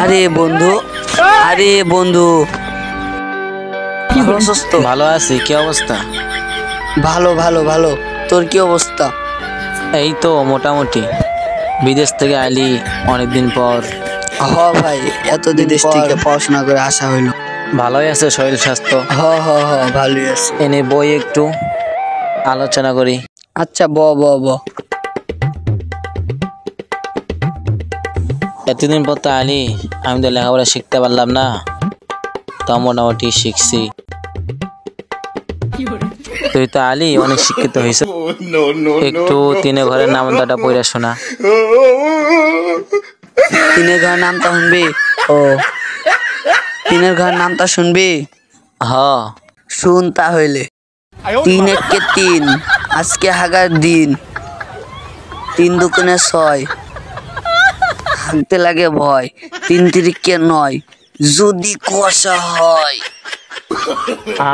আরে বন্ধু, আরে বন্ধু, ভালো আছিস তো? ভালো আছি। কি অবস্থা? ভালো ভালো ভালো। তোর কি অবস্থা? এই তো মোটামুটি। বিদেশ থেকে আইলি অনেকদিন পর। হ ভাই, এতদিন বিদেশ পর থেকে পড়াশোনা করে আসা হইলো। ভালোই আছে শরীর স্বাস্থ্য? হ হ হ, ভালোই আছে। এনে বই একটু আলোচনা করি। আচ্ছা, ব ব ব। এতদিন পর তো আইলি, আমি তো লেখাপড়া শিখতে পারলাম না। তা মোটামুটি শিখছি। তুই তো আলি অনেক শিক্ষিত হয়েছ, একটু তিনে ঘরের নামটা পড়ে শোনা। তিনের ঘর নামটা শুনবি? ও, তিনের ঘর নামটা শুনবি? হ। শুন তাহলে। 3 একে 3, আজকে হাগার দিন। 3 দুগুণে 6, হাঁকতে লাগে ভয়। 3 তিরিকে 9, যদি কুয়াশা হয়। আ